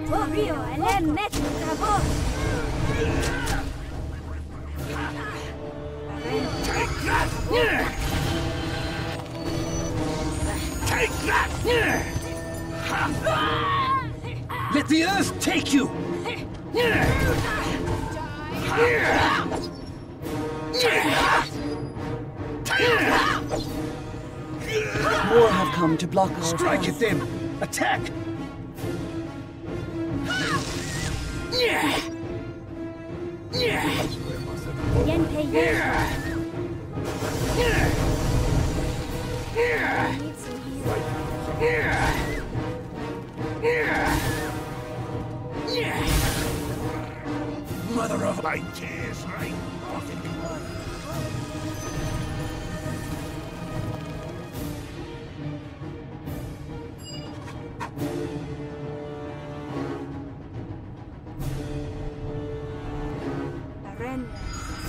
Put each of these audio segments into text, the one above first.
Take that! Take that! Let the earth take you! More have come to block our Strike path. at them! Attack! Mother of my tears, right?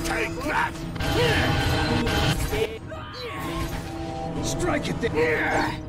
Take that! Strike at them!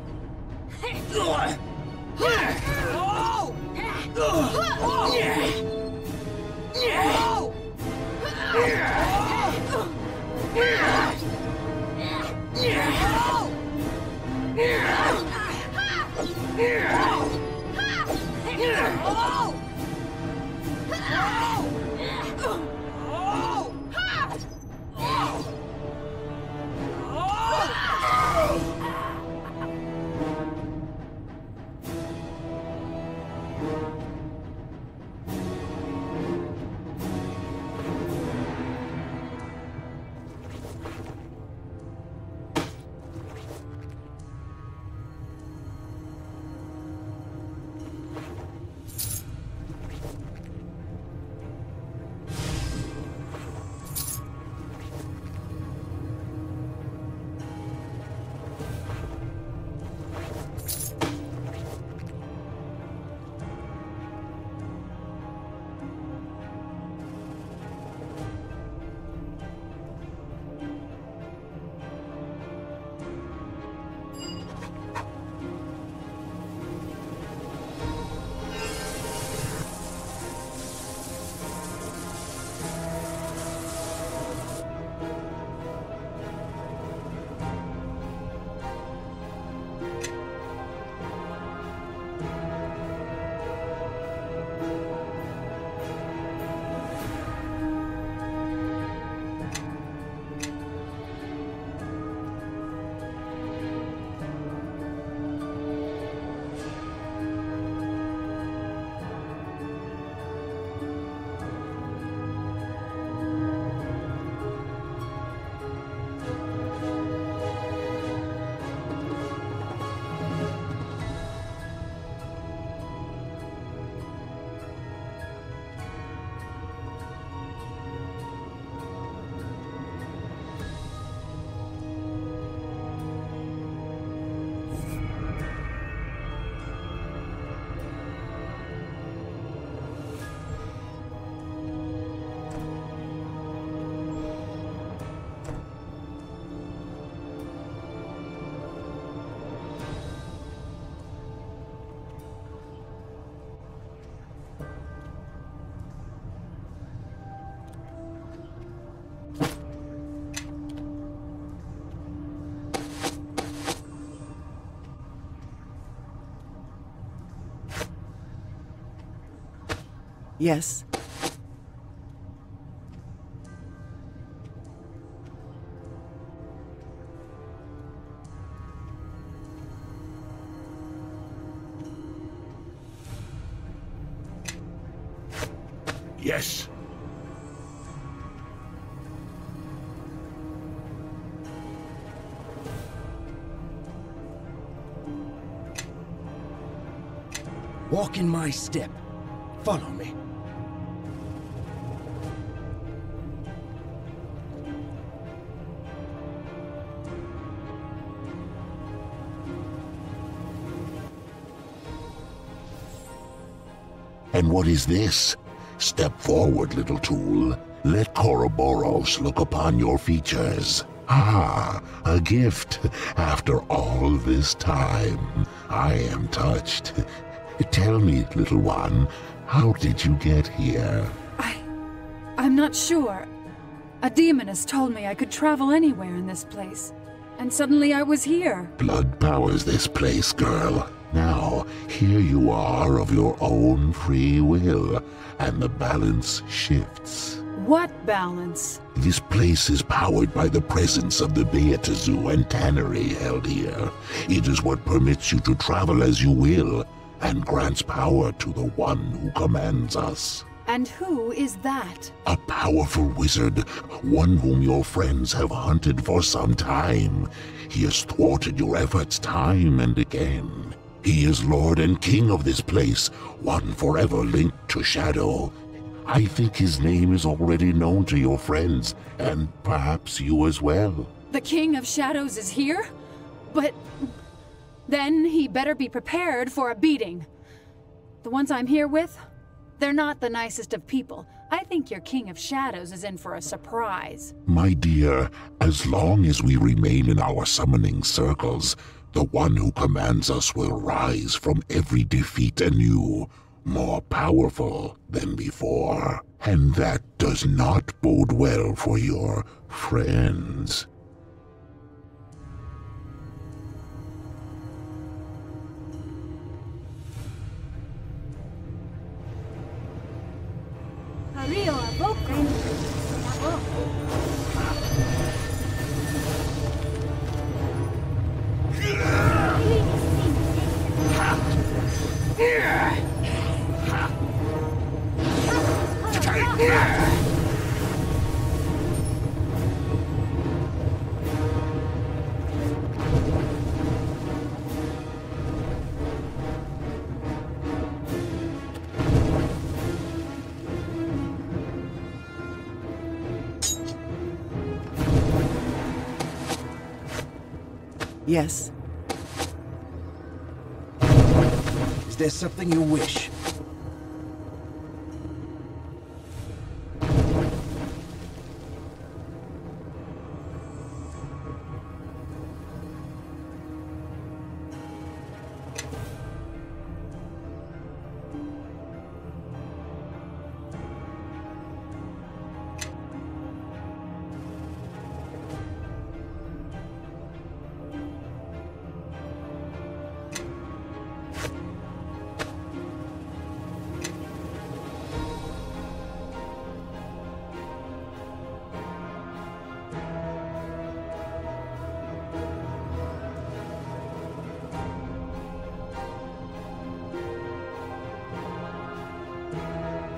Yes. Yes. Walk in my step. Follow me. And what is this? Step forward, little tool. Let Koroboros look upon your features. Ah, a gift after all this time. I am touched. Tell me, little one, how did you get here? I'm not sure. A demoness told me I could travel anywhere in this place. And suddenly I was here. Blood powers this place, girl. Now, here you are of your own free will, and the balance shifts. What balance? This place is powered by the presence of the Beatazu and Tannery held here. It is what permits you to travel as you will, and grants power to the one who commands us. And who is that? A powerful wizard, one whom your friends have hunted for some time. He has thwarted your efforts time and again. He is Lord and King of this place, one forever linked to Shadow. I think his name is already known to your friends, and perhaps you as well. The King of Shadows is here? But then he better be prepared for a beating. The ones I'm here with? They're not the nicest of people. I think your King of Shadows is in for a surprise. My dear, as long as we remain in our summoning circles, the one who commands us will rise from every defeat anew, more powerful than before. And that does not bode well for your friends. Yes. Is there something you wish?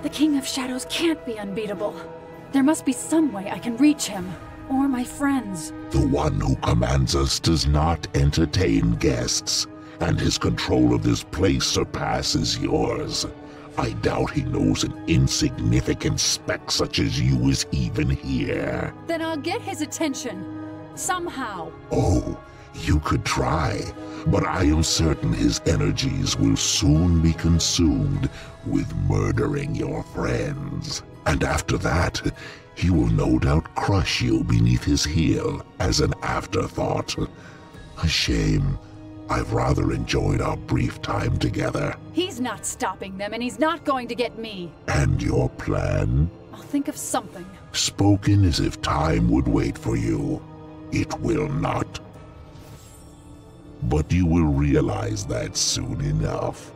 The King of Shadows can't be unbeatable. There must be some way I can reach him, or my friends. The one who commands us does not entertain guests, and his control of this place surpasses yours. I doubt he knows an insignificant speck such as you is even here. Then I'll get his attention. Somehow. Oh, you could try, but I am certain his energies will soon be consumed with murdering your friends. And after that, he will no doubt crush you beneath his heel as an afterthought. A shame. I've rather enjoyed our brief time together. He's not stopping them, and he's not going to get me. And your plan? I'll think of something. Spoken as if time would wait for you. It will not. But you will realize that soon enough.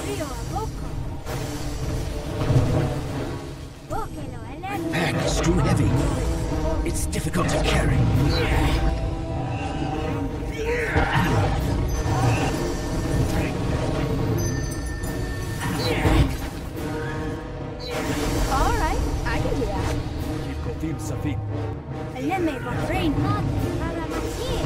My pack is too heavy. It's difficult to carry. All right, I can do that. Keep Safik. Lemme Bahrain Mod para Masir.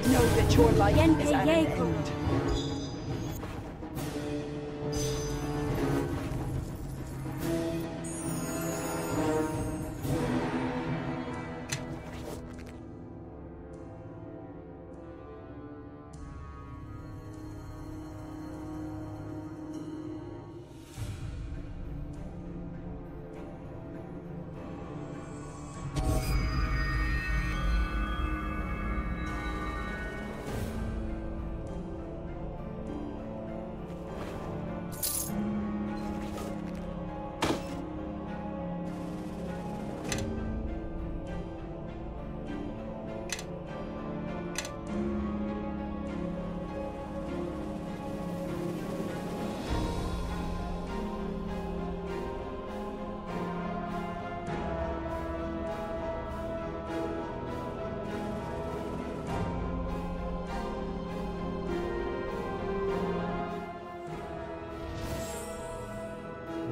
Know that your life is at an end.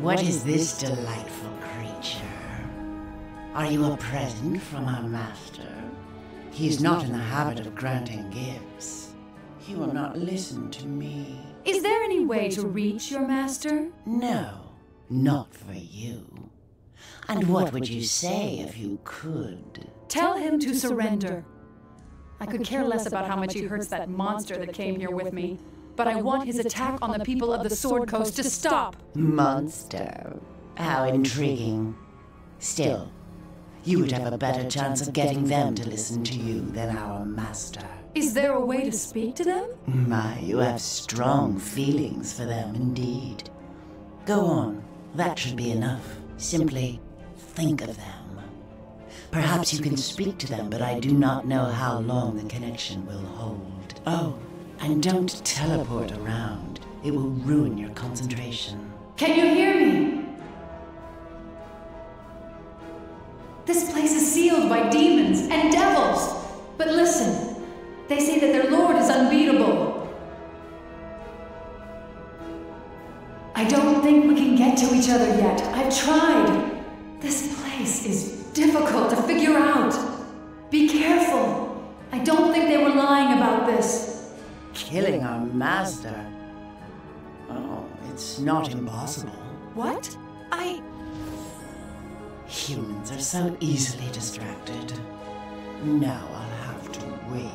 What is this delightful creature? Are you a present from our master? He is not in the habit of granting gifts. He will not listen to me. Is there any way to reach your master? No, not for you. And what would you say if you could? Tell him to surrender. I could care less about how much he hurts that monster that came here with me, but I want his attack on the people of the Sword Coast to stop. Monster. How intriguing. Still, you would have a better chance of getting them to listen to you than our master. Is there a way to speak to them? My, you have strong feelings for them indeed. Go on, that should be enough. Simply think of them. Perhaps you can speak to them, but I do not know how long the connection will hold. Oh, and don't teleport around. It will ruin your concentration. Can you hear me? This place is sealed by demons and devils. But listen, they say that their lord is unbeatable. I don't think we can get to each other yet. I've tried. This place is difficult to figure out. Be careful. I don't think they were lying about this. Killing our master? Oh, it's not impossible. What? Humans are so easily distracted. Now I'll have to wait.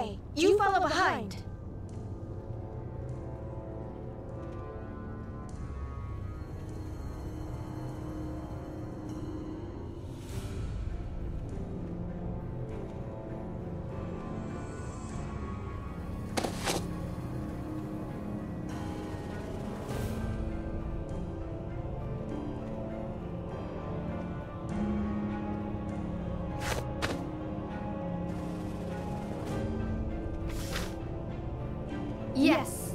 way. You follow behind. Yes.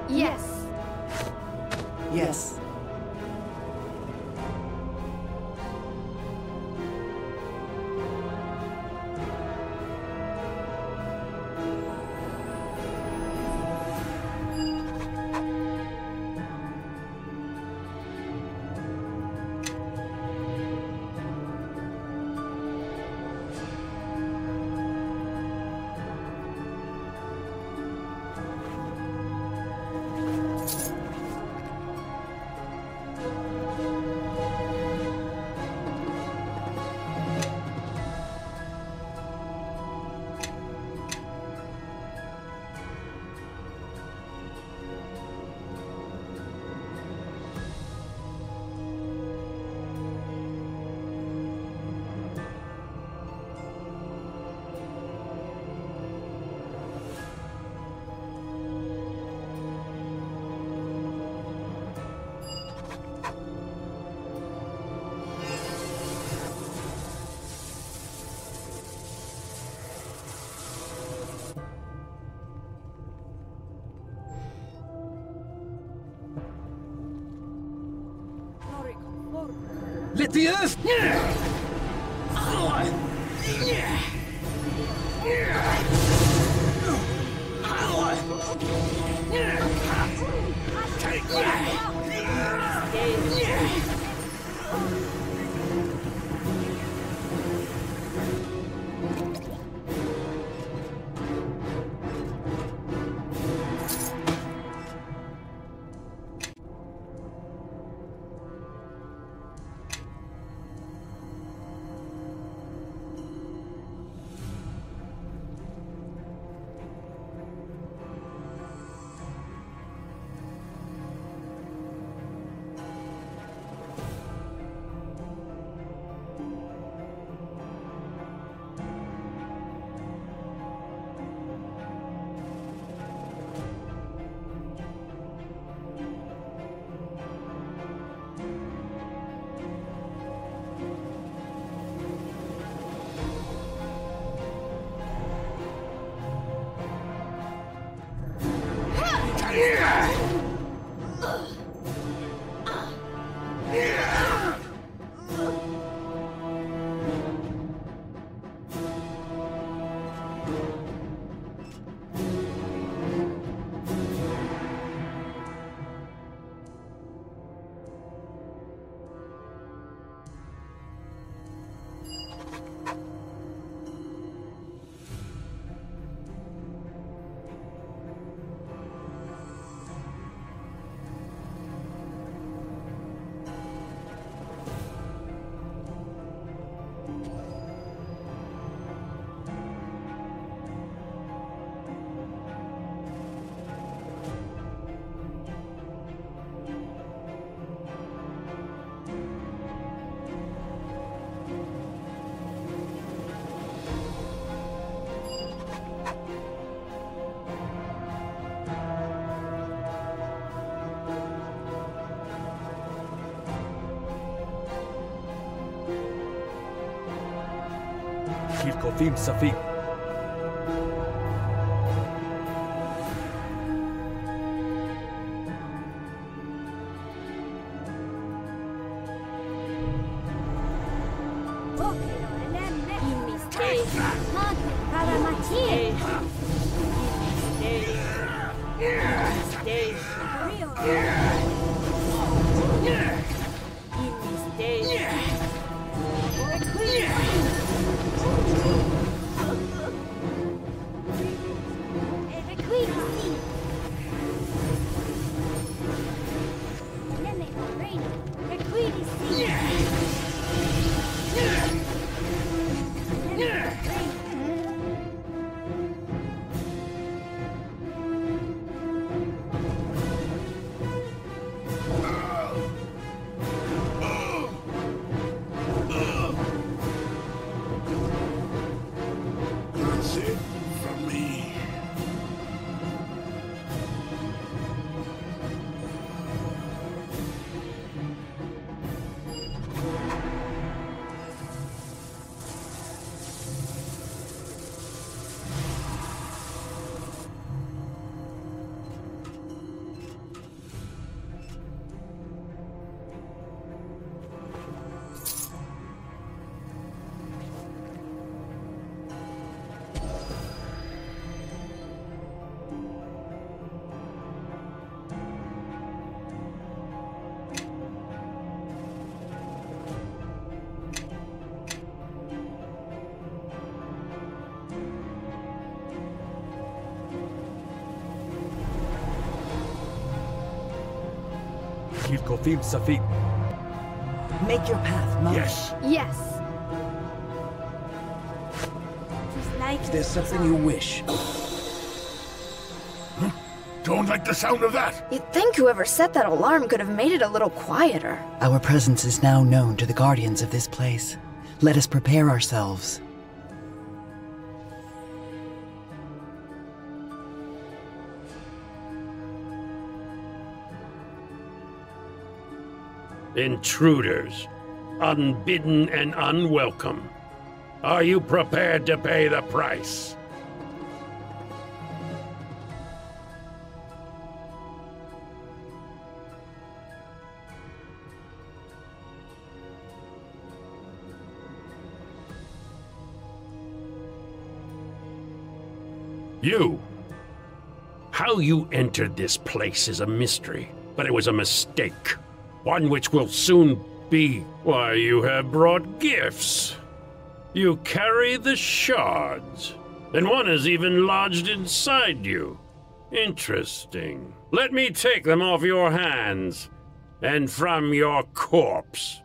Yes. Yes. Let the earth... Kilkofim Safik. Make your path mine. Yes. Yes. Just like Is there something you wish? Don't like the sound of that! You'd think whoever set that alarm could have made it a little quieter. Our presence is now known to the guardians of this place. Let us prepare ourselves. Intruders, unbidden and unwelcome. Are you prepared to pay the price? You! How you entered this place is a mystery, but it was a mistake. One which will soon be. Why, you have brought gifts. You carry the shards, and one is even lodged inside you. Interesting. Let me take them off your hands, and from your corpse.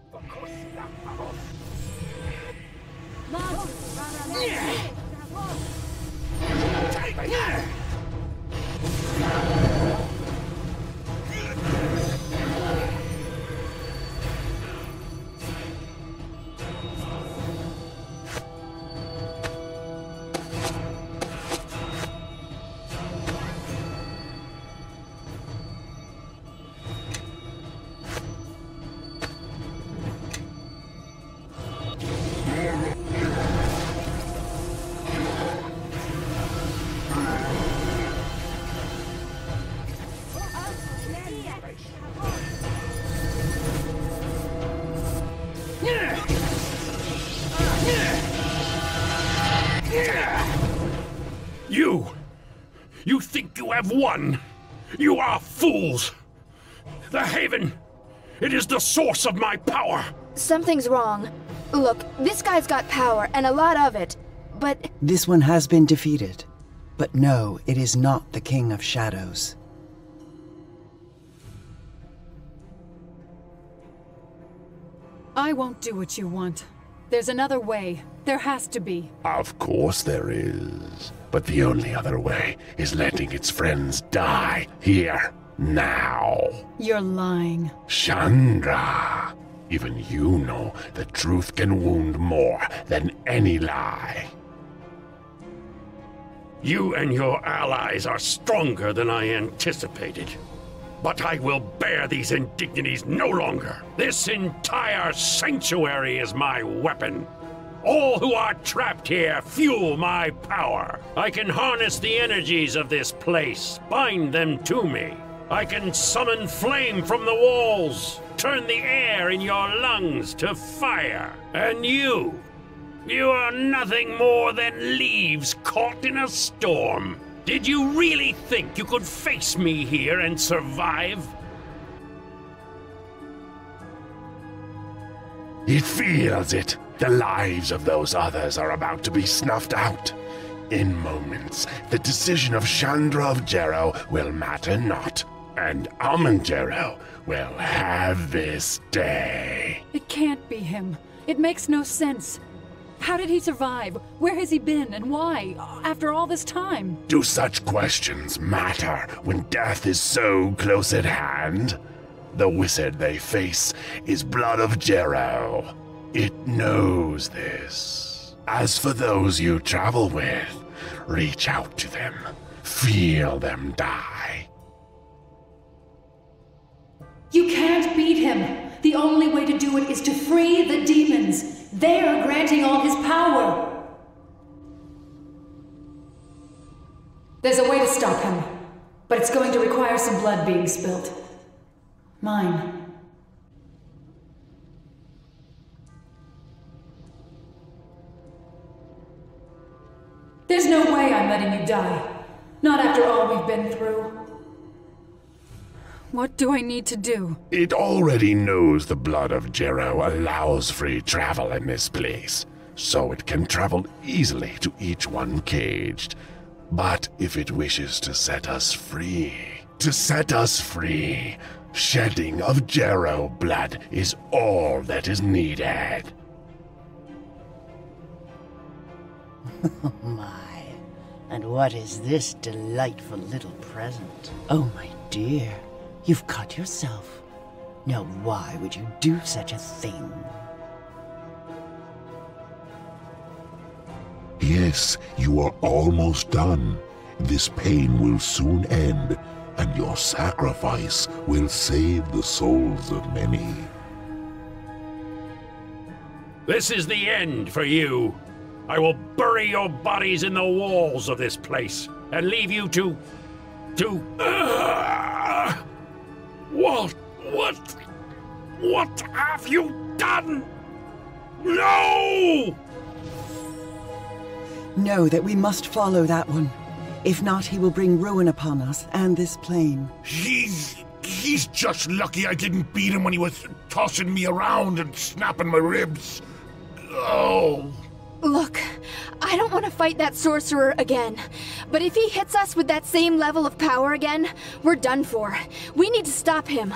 You think you have won? You are fools! The Haven, it is the source of my power! Something's wrong. Look, this guy's got power, and a lot of it, but... This one has been defeated. But no, it is not the King of Shadows. I won't do what you want. There's another way. There has to be. Of course there is. But the only other way is letting its friends die here, now. You're lying. Chandra, even you know the truth can wound more than any lie. You and your allies are stronger than I anticipated. But I will bear these indignities no longer. This entire sanctuary is my weapon. All who are trapped here fuel my power. I can harness the energies of this place, bind them to me. I can summon flame from the walls, turn the air in your lungs to fire. And you are nothing more than leaves caught in a storm. Did you really think you could face me here and survive? It feels it. The lives of those others are about to be snuffed out. In moments, the decision of Chandra of Jero will matter not, and Amanjero will have this day. It can't be him. It makes no sense. How did he survive? Where has he been, and why, after all this time? Do such questions matter when death is so close at hand? The wizard they face is Blood of Jero. It knows this. As for those you travel with, reach out to them. Feel them die. You can't beat him. The only way to do it is to free the demons. They're granting all his power. There's a way to stop him, but it's going to require some blood being spilled. Mine. There's no way I'm letting you die. Not after all we've been through. What do I need to do? It already knows the Blood of Jero allows free travel in this place, so it can travel easily to each one caged. But if it wishes to set us free, shedding of Jarrow blood is all that is needed. Oh my. And what is this delightful little present? Oh my dear, you've cut yourself. Now why would you do such a thing? Yes, you are almost done. This pain will soon end, and your sacrifice will save the souls of many. This is the end for you. I will bury your bodies in the walls of this place and leave you to... What have you done? No! Know that we must follow that one. If not, he will bring ruin upon us and this plane. He's just lucky I didn't beat him when he was tossing me around and snapping my ribs. Oh. Look, I don't want to fight that sorcerer again. But if he hits us with that same level of power again, we're done for. We need to stop him.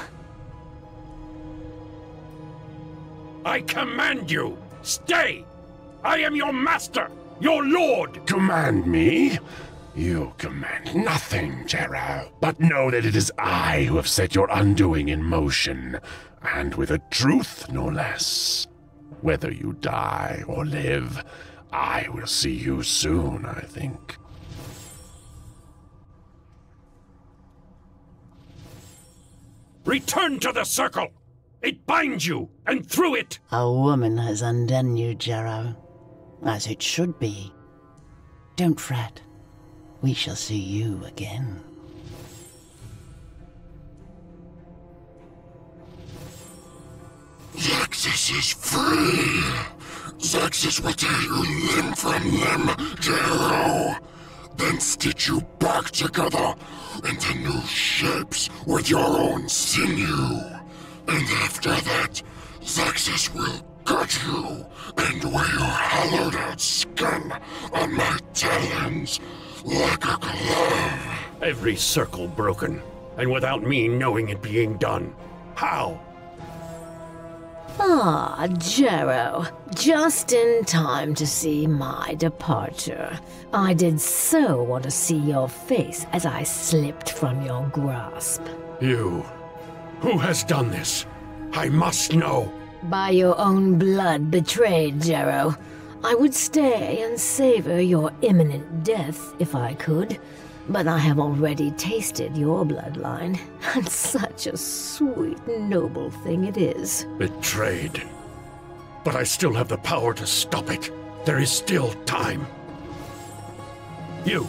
I command you, stay! I am your master, your lord! Command me? You command nothing, Jarrow. But know that it is I who have set your undoing in motion, and with a truth no less. Whether you die or live, I will see you soon, I think. Return to the circle! It binds you, and through it... A woman has undone you, Jarrow. As it should be. Don't fret. We shall see you again. Zexus is free! Zexus will tear you limb from limb, Jarrow! Then stitch you back together into new shapes with your own sinew. And after that, Zexus will cut you and wear your hollowed-out skin on my talons like a glove. Every circle broken, and without me knowing it being done. How? Ah, Jarrow. Just in time to see my departure. I did so want to see your face as I slipped from your grasp. You. Who has done this? I must know. By your own blood betrayed, Jarrow. I would stay and savor your imminent death if I could, but I have already tasted your bloodline, and such a sweet, noble thing it is. Betrayed. But I still have the power to stop it. There is still time. You,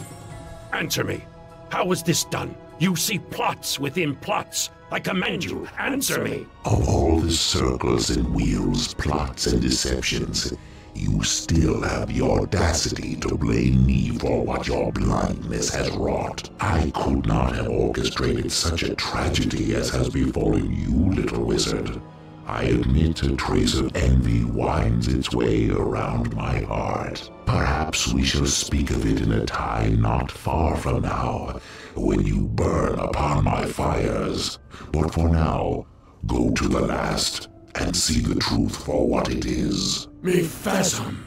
answer me. How was this done? You see plots within plots. I command you, answer me. Of all the circles and wheels, plots and deceptions, you still have the audacity to blame me for what your blindness has wrought. I could not have orchestrated such a tragedy as has befallen you, little wizard. I admit a trace of envy winds its way around my heart. Perhaps we shall speak of it in a time not far from now, when you burn upon my fires. But for now, go to the last and see the truth for what it is. Me phasm.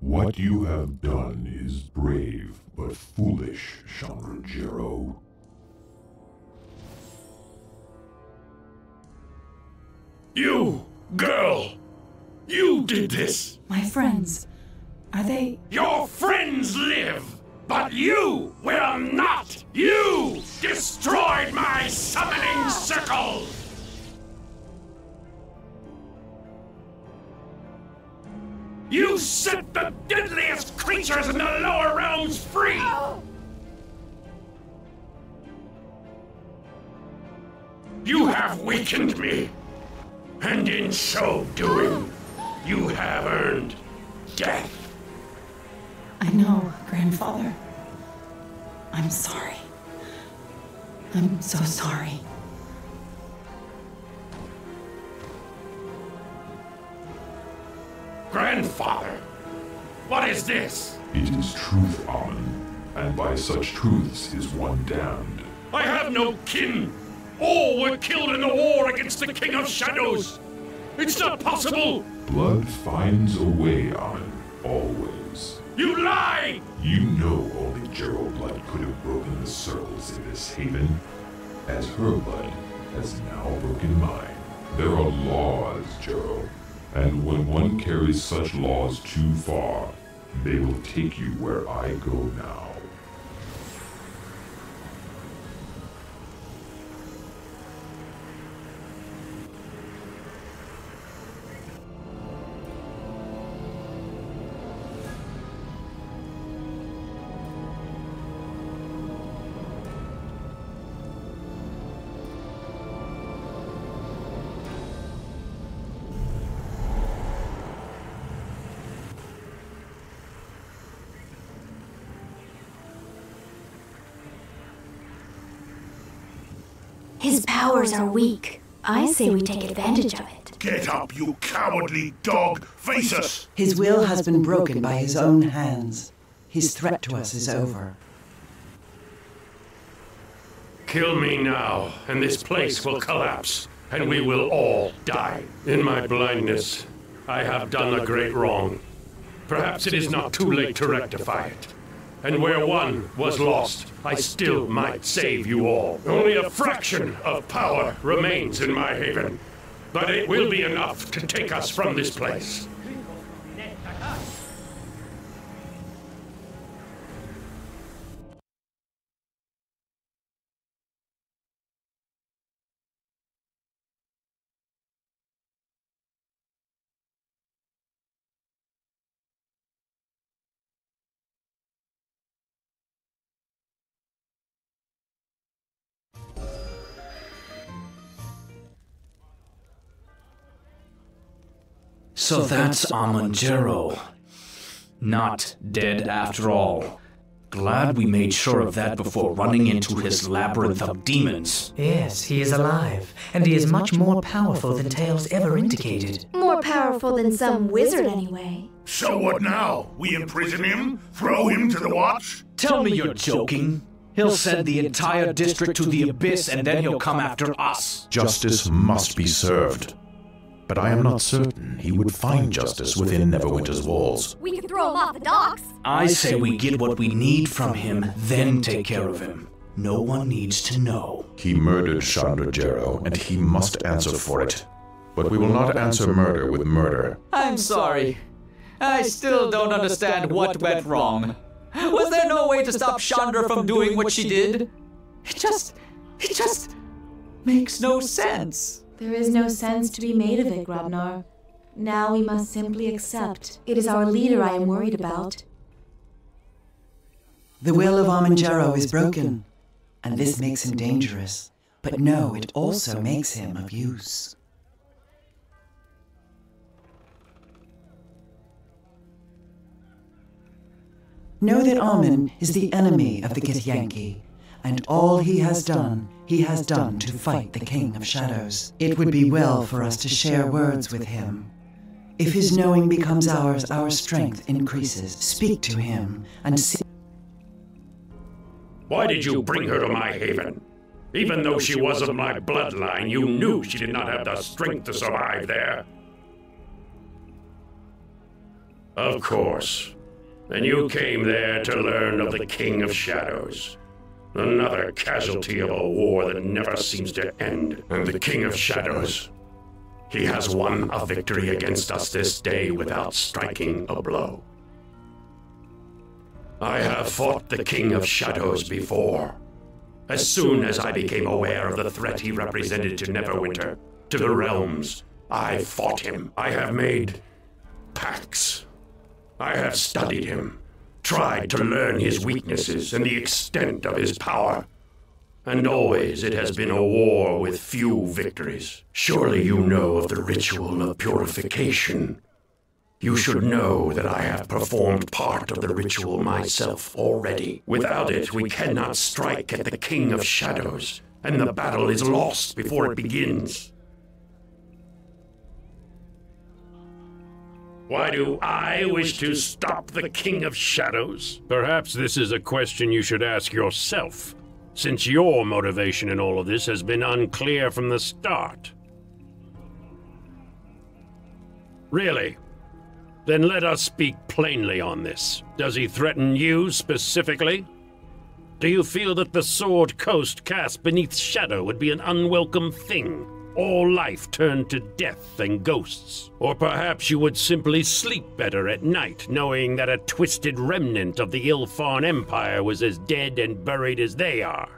What you have done is brave but foolish, Chandra Jarrow. You, girl! You did this! My friends, are they... Your friends live, but you will not! You destroyed my summoning circle! You set the deadliest creatures in the lower realms free! You have weakened me, and in so doing, you have earned death. I know, Grandfather. I'm sorry. I'm so sorry. Grandfather, What is this? It is truth, Amun, and by such truths is one damned. I have no kin. All were killed in the war against the King of Shadows. It's not possible. Blood finds a way, Amun, always. You lie! You know only Gerald blood could have broken the circles in this haven, as her blood has now broken mine. There are laws, Gerald, and when one carries such laws too far, they will take you where I go now. His powers are weak. I say we take advantage of it. Get up, you cowardly dog! Face us! His will has been broken by his own hands. His threat to us is over. Kill me now, and this place will collapse, and we will all die. In my blindness, I have done a great wrong. Perhaps it is not too late to rectify it. And where one was lost, I still might save you all. Only a fraction of power remains in my haven, but it will be enough to take us from this place. So that's Amun-Jero. Not dead after all. Glad we made sure of that before running into his labyrinth of demons. Yes, he is alive, and he is much more powerful than Tales ever indicated. More powerful than some wizard, anyway. So what now? We imprison him? Throw him to the watch? Tell me you're joking. He'll send the entire district to the abyss and then he'll come after us. Justice must be served. But I am not certain he would find justice within Neverwinter's walls. We could throw him off the docks. I say we get what we need from him, then take care of him. No one needs to know. He murdered Chandra-Jero, and he must answer for it. But we will not answer murder with murder. I'm sorry. I still don't understand what went wrong. Was there no way to stop Chandra from doing what she did? It just makes no sense. There is no sense to be made of it, Grabnar. Now we must simply accept. It is our leader I am worried about. The will of Amun-Jero is broken, and this makes him dangerous. But no, it also makes him of use. Know that Amun is the enemy of the Githyanki, and all he has done to fight the King of Shadows. It would be well for us to share words with him. If his knowing becomes ours, our strength increases. Speak to him and see. Why did you bring her to my haven? Even though she was of my bloodline, you knew she did not have the strength to survive there. Of course. And you came there to learn of the King of Shadows. Another casualty of a war that never seems to end. And the King of Shadows, he has won a victory against us this day without striking a blow. I have fought the King of Shadows before. As soon as I became aware of the threat he represented to Neverwinter, to the realms, I fought him. I have made pacts. I have studied him, tried to learn his weaknesses and the extent of his power. And always it has been a war with few victories. Surely you know of the ritual of purification. You should know that I have performed part of the ritual myself already. Without it, we cannot strike at the King of Shadows, and the battle is lost before it begins. Why do I wish to stop the King of Shadows? Perhaps this is a question you should ask yourself, since your motivation in all of this has been unclear from the start. Really? Then let us speak plainly on this. Does he threaten you specifically? Do you feel that the Sword Coast cast beneath shadow would be an unwelcome thing? All life turned to death and ghosts? Or perhaps you would simply sleep better at night, knowing that a twisted remnant of the Ilfarn Empire was as dead and buried as they are?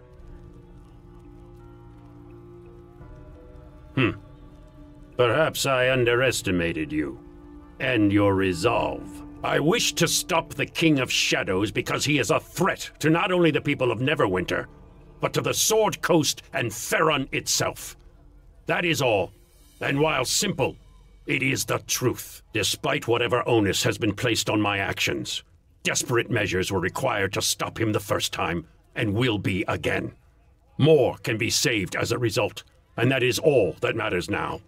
Perhaps I underestimated you, and your resolve. I wish to stop the King of Shadows because he is a threat to not only the people of Neverwinter, but to the Sword Coast and Ferron itself. That is all, and while simple, it is the truth. Despite whatever onus has been placed on my actions, desperate measures were required to stop him the first time, and will be again. More can be saved as a result, and that is all that matters now.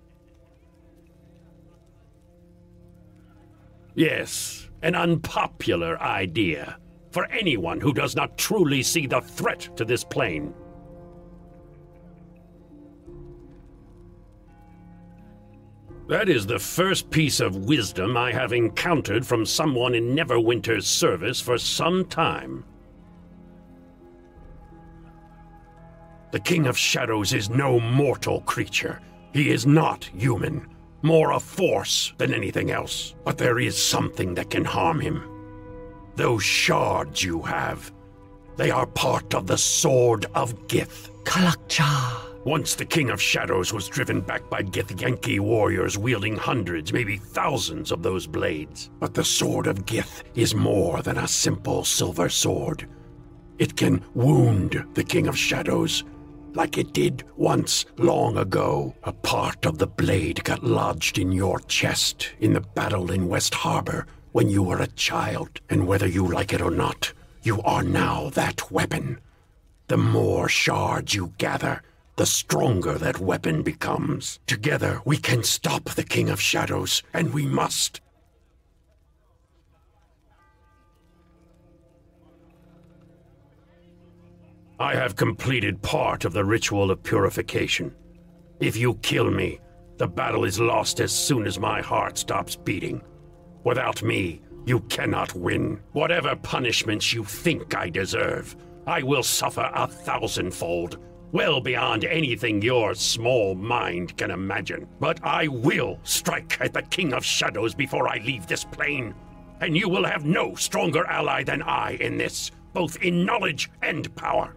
Yes, an unpopular idea for anyone who does not truly see the threat to this plane. That is the first piece of wisdom I have encountered from someone in Neverwinter's service for some time. The King of Shadows is no mortal creature. He is not human. More a force than anything else. But there is something that can harm him. Those shards you have. They are part of the Sword of Gith. Kalakcha. Once the King of Shadows was driven back by Githyanki warriors wielding hundreds, maybe thousands of those blades. But the Sword of Gith is more than a simple silver sword. It can wound the King of Shadows, like it did once long ago. A part of the blade got lodged in your chest in the battle in West Harbor when you were a child. And whether you like it or not, you are now that weapon. The more shards you gather, the stronger that weapon becomes. Together we can stop the King of Shadows, and we must. I have completed part of the ritual of purification. If you kill me, the battle is lost as soon as my heart stops beating. Without me, you cannot win. Whatever punishments you think I deserve, I will suffer 1,000-fold, well beyond anything your small mind can imagine. But I will strike at the King of Shadows before I leave this plane, and you will have no stronger ally than I in this, both in knowledge and power.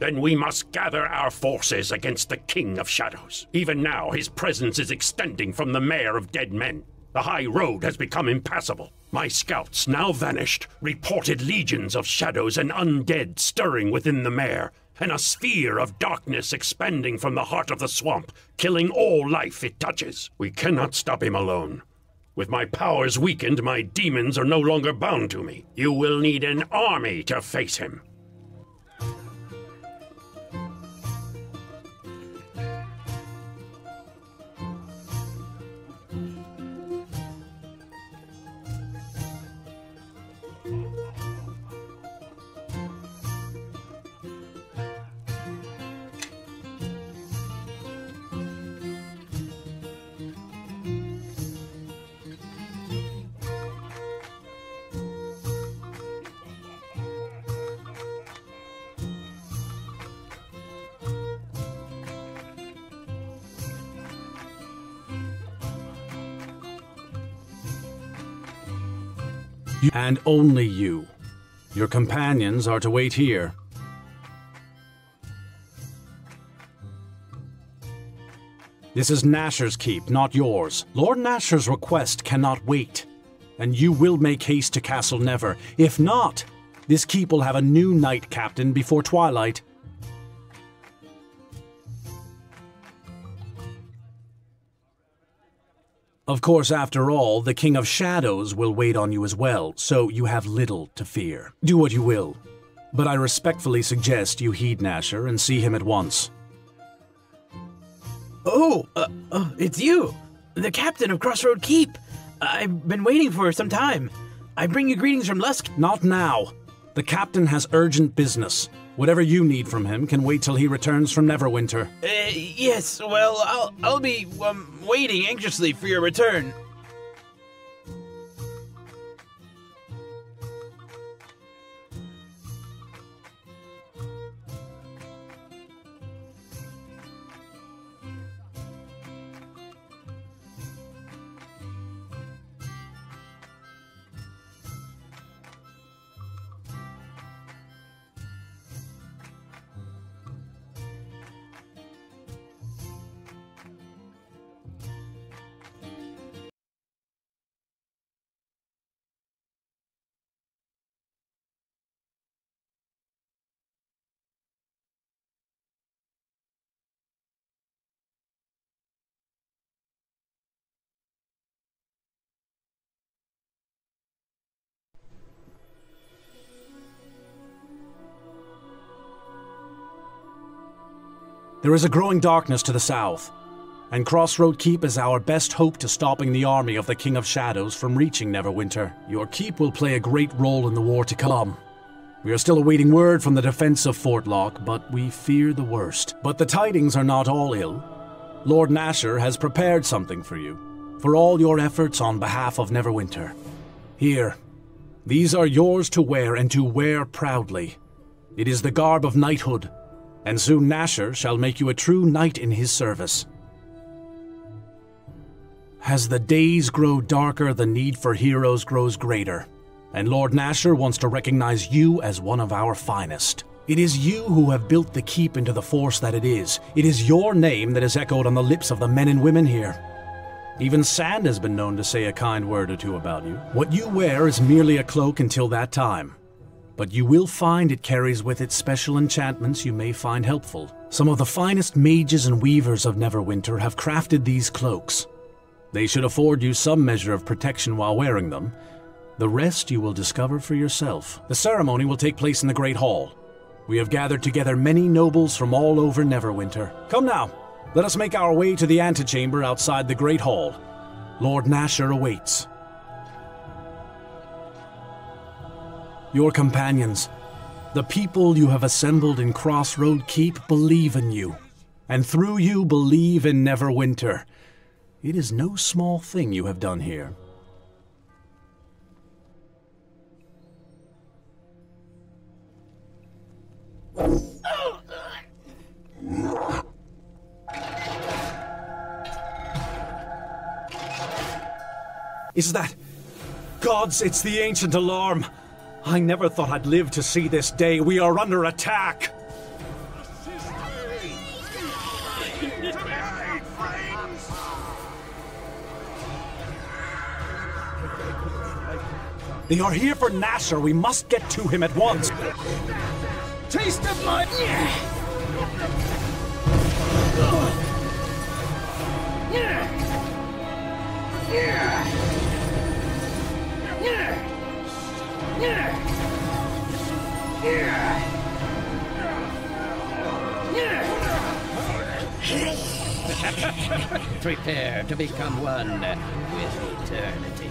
Then we must gather our forces against the King of Shadows. Even now, his presence is extending from the Mare of Dead Men. The high road has become impassable. My scouts, now vanished, reported legions of shadows and undead stirring within the Mare, and a sphere of darkness expanding from the heart of the swamp, killing all life it touches. We cannot stop him alone. With my powers weakened, my demons are no longer bound to me. You will need an army to face him. And only you. Your companions are to wait here. This is Nasher's keep, not yours. Lord Nasher's request cannot wait, and you will make haste to Castle Never. If not, this keep will have a new knight captain before twilight. Of course, after all, the King of Shadows will wait on you as well, so you have little to fear. Do what you will, but I respectfully suggest you heed Nasher and see him at once. Oh, it's you, the captain of Crossroad Keep. I've been waiting for some time. I bring you greetings from Lusk. Not now. The captain has urgent business. Whatever you need from him can wait till he returns from Neverwinter. Yes, well, I'll be waiting anxiously for your return. There is a growing darkness to the south, and Crossroad Keep is our best hope to stopping the army of the King of Shadows from reaching Neverwinter. Your keep will play a great role in the war to come. We are still awaiting word from the defense of Fort Lock, but we fear the worst. But the tidings are not all ill. Lord Nasher has prepared something for you, for all your efforts on behalf of Neverwinter. Here, these are yours to wear and to wear proudly. It is the garb of knighthood, and soon Nasher shall make you a true knight in his service. As the days grow darker, the need for heroes grows greater, and Lord Nasher wants to recognize you as one of our finest. It is you who have built the keep into the force that it is. It is your name that is echoed on the lips of the men and women here. Even Sand has been known to say a kind word or two about you. What you wear is merely a cloak until that time, but you will find it carries with it special enchantments you may find helpful. Some of the finest mages and weavers of Neverwinter have crafted these cloaks. They should afford you some measure of protection while wearing them. The rest you will discover for yourself. The ceremony will take place in the Great Hall. We have gathered together many nobles from all over Neverwinter. Come now, let us make our way to the antechamber outside the Great Hall. Lord Nasher awaits. Your companions, the people you have assembled in Crossroad Keep, believe in you, and through you believe in Neverwinter. It is no small thing you have done here. Is that... Gods, it's the ancient alarm! I never thought I'd live to see this day. We are under attack! They are here for Nasher. We must get to him at once. Taste of my... Prepare to become one with eternity.